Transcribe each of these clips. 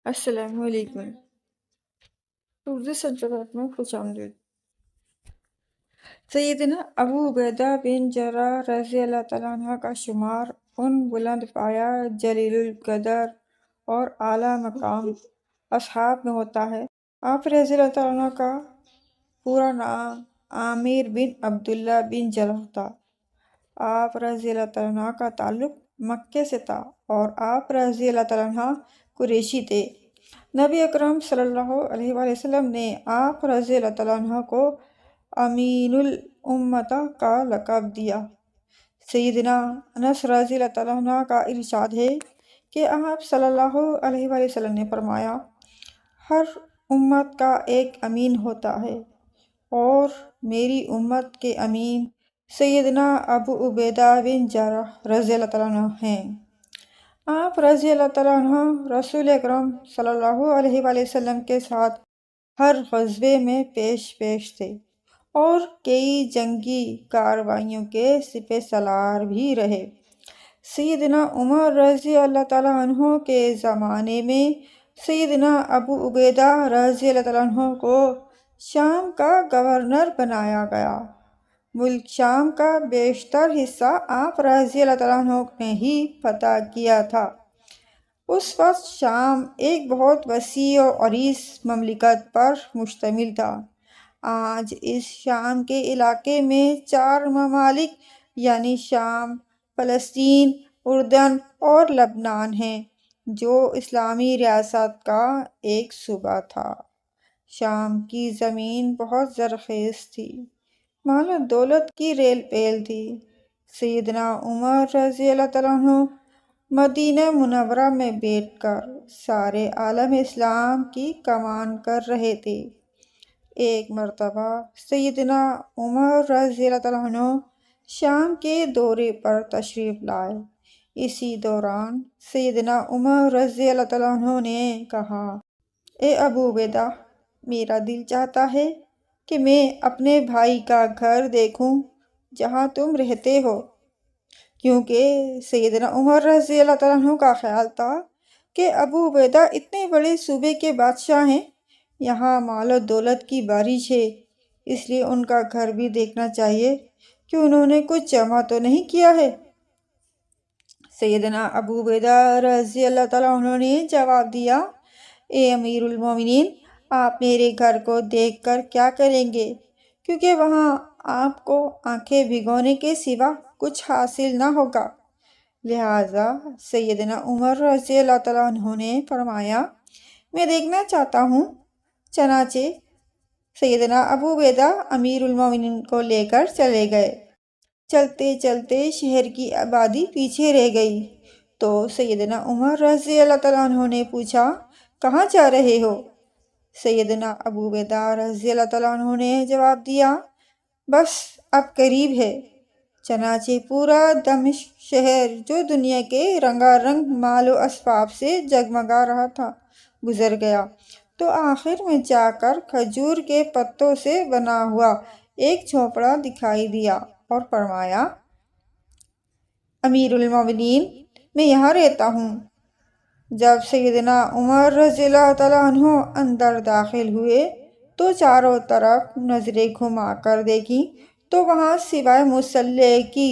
السلام علیکم۔ اردو سلطنت میں خوش آمدید۔ سیدنا ابو عبیدہ بن جراح رضی اللہ تعالیٰ عنہ کا شمار ان بلند پایہ، جلیل القدر اور اعلیٰ مقام اصحاب میں ہوتا ہے۔ آپ رضی اللہ تعالیٰ عنہ کا پورا نام عامر بن عبداللہ بن جراح تھا۔ آپ رضی اللہ تعالیٰ عنہ کا تعلق مکے سے تھا اور آپ رضی اللہ تعالیٰ عنہ قریشی تھے۔ نبی اکرم صلی اللہ علیہ وآلہ وسلم نے آپ رضی اللہ تعالیٰ عنہ کو امین الامہ کا لقب دیا۔ سیدنا انس رضی اللہ تعالیٰ عنہ کا ارشاد ہے کہ آپ صلی اللہ علیہ وآلہ وسلم نے فرمایا، ہر امت کا ایک امین ہوتا ہے اور میری امت کے امین سیدنا ابو عبیدہ بن جراح رضی اللہ تعالیٰ عنہ ہیں۔ آپ رضی اللہ تعالیٰ عنہ رسول اکرم صلی اللہ علیہ وآلہ وسلم کے ساتھ ہر غزوے میں پیش تھے اور کئی جنگی کارروائیوں کے سپہ سالار بھی رہے۔ سیدنا عمر رضی اللہ تعالیٰ عنہ کے زمانے میں سیدنا ابو عبیدہ رضی اللہ تعالیٰ عنہ کو شام کا گورنر بنایا گیا۔ ملک شام کا بیشتر حصہ آپ رضی اللہ تعالیٰ عنہ نے ہی فتح کیا تھا۔ اس وقت شام ایک بہت وسیع و عریض مملکت پر مشتمل تھا۔ آج اس شام کے علاقے میں 4 ممالک یعنی شام، فلسطین، اردن اور لبنان ہیں، جو اسلامی ریاست کا ایک صوبہ تھا۔ شام کی زمین بہت زرخیز تھی، مال و دولت کی ریل پیل تھی۔ سیدنا عمر رضی اللہ تعالیٰ عنہ مدینہ منورہ میں بیٹھ کر سارے عالم اسلام کی کمان کر رہے تھے۔ ایک مرتبہ سیدنا عمر رضی اللہ تعالیٰ عنہ شام کے دورے پر تشریف لائے۔ اسی دوران سیدنا عمر رضی اللہ تعالیٰ عنہ نے کہا، اے ابو عبیدہ، میرا دل چاہتا ہے کہ میں اپنے بھائی کا گھر دیکھوں جہاں تم رہتے ہو، کیونکہ سیدنا عمر رضی اللہ تعالیٰ عنہ کا خیال تھا کہ ابو عبیدہ اتنے بڑے صوبے کے بادشاہ ہیں، یہاں مال و دولت کی بارش ہے، اس لیے ان کا گھر بھی دیکھنا چاہیے کہ انہوں نے کچھ جمع تو نہیں کیا ہے۔ سیدنا ابو عبیدہ رضی اللہ تعالیٰ عنہ نے جواب دیا، اے امیر المومنین، آپ میرے گھر کو دیکھ کر کیا کریں گے، کیونکہ وہاں آپ کو آنکھیں بھگونے کے سوا کچھ حاصل نہ ہوگا۔ لہٰذا سیدنا عمر رضی اللہ تعالیٰ عنہ نے فرمایا، میں دیکھنا چاہتا ہوں۔ چنانچہ سیدنا ابو عبیدہ امیر المومنین کو لے کر چلے گئے۔ چلتے چلتے شہر کی آبادی پیچھے رہ گئی تو سیدنا عمر رضی اللہ تعالیٰ عنہ نے پوچھا، کہاں جا رہے ہو؟ سیدنا ابو عبیدہ رضی اللہ تعالیٰ عنہ نے جواب دیا، بس اب قریب ہے۔ چنانچہ پورا دمشق شہر، جو دنیا کے رنگا رنگ مال و اسباب سے جگمگا رہا تھا، گزر گیا تو آخر میں جا کر کھجور کے پتوں سے بنا ہوا ایک جھونپڑا دکھائی دیا اور فرمایا، امیر المومنین، میں یہاں رہتا ہوں۔ جب سیدنا عمر رضی اللہ تعالیٰ عنہ اندر داخل ہوئے تو چاروں طرف نظریں گھما کر دیکھی تو وہاں سوائے مصلی کی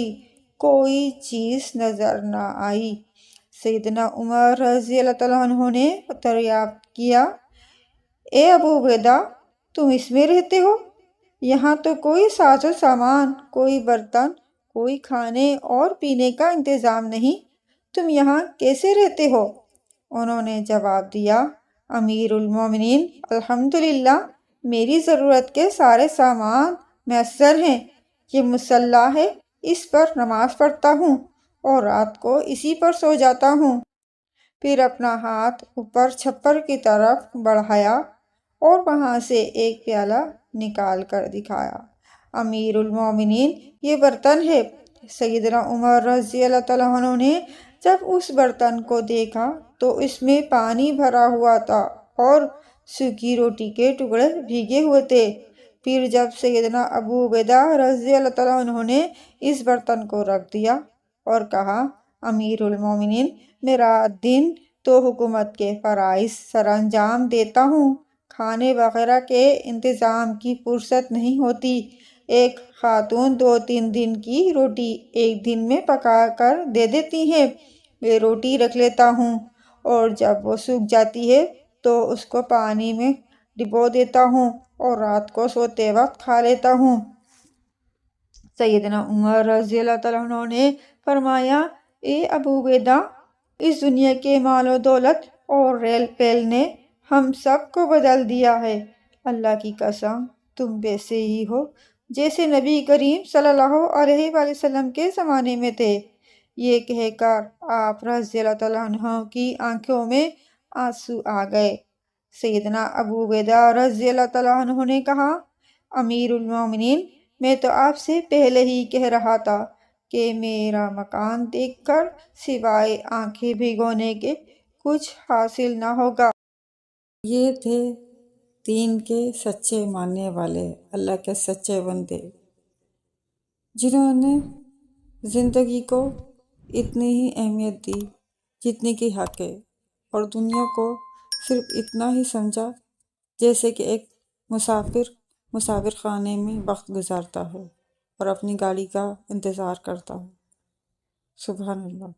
کوئی چیز نظر نہ آئی۔ سیدنا عمر رضی اللہ تعالیٰ عنہ نے دریافت کیا، اے ابو عبیدہ، تم اس میں رہتے ہو؟ یہاں تو کوئی ساز و سامان، کوئی برتن، کوئی کھانے اور پینے کا انتظام نہیں، تم یہاں کیسے رہتے ہو؟ انہوں نے جواب دیا، امیر المومنین، الحمدللہ، میری ضرورت کے سارے سامان میسر ہیں۔ یہ مصلی ہے، اس پر نماز پڑھتا ہوں اور رات کو اسی پر سو جاتا ہوں۔ پھر اپنا ہاتھ اوپر چھپر کی طرف بڑھایا اور وہاں سے ایک پیالہ نکال کر دکھایا، امیر المومنین، یہ برتن ہے۔ سیدنا عمر رضی اللہ تعالیٰ عنہ نے جب اس برتن کو دیکھا تو اس میں پانی بھرا ہوا تھا اور سوکھی روٹی کے ٹکڑے بھیگے ہوئے تھے۔ پھر جب سیدنا ابو عبیدہ رضی اللہ تعالیٰ عنہ نے اس برتن کو رکھ دیا اور کہا، امیر المومنین، میں رات دن تو حکومت کے فرائض سر انجام دیتا ہوں۔ کھانے وغیرہ کے انتظام کی فرصت نہیں ہوتی۔ ایک خاتون 2-3 دن کی روٹی ایک دن میں پکا کر دے دیتی ہے۔ میں روٹی رکھ لیتا ہوں اور جب وہ سوکھ جاتی ہے تو اس کو پانی میں ڈبو دیتا ہوں اور رات کو سوتے وقت کھا لیتا ہوں۔ سیدنا عمر رضی اللہ عنہ نے فرمایا، اے ابو عبیدہ، اس دنیا کے مال و دولت اور ریل پیل نے ہم سب کو بدل دیا ہے۔ اللہ کی قسم تم ویسے ہی ہو جیسے نبی کریم صلی اللہ علیہ وآلہ وسلم کے زمانے میں تھے۔ یہ کہہ کر آپ رضی اللہ عنہ کی آنکھوں میں آنسو آ گئے۔ سیدنا ابو عبیدہ رضی اللہ عنہ نے کہا، امیر المومنین، میں تو آپ سے پہلے ہی کہہ رہا تھا کہ میرا مکان دیکھ کر سوائے آنکھیں بھگونے کے کچھ حاصل نہ ہوگا۔ یہ تھے دین کے سچے ماننے والے، اللہ کے سچے بندے، جنہوں نے زندگی کو اتنی ہی اہمیت دی جتنی کی حق ہے، اور دنیا کو صرف اتنا ہی سمجھا جیسے کہ ایک مسافر خانے میں وقت گزارتا ہے اور اپنی گاڑی کا انتظار کرتا ہے۔ سبحان اللہ۔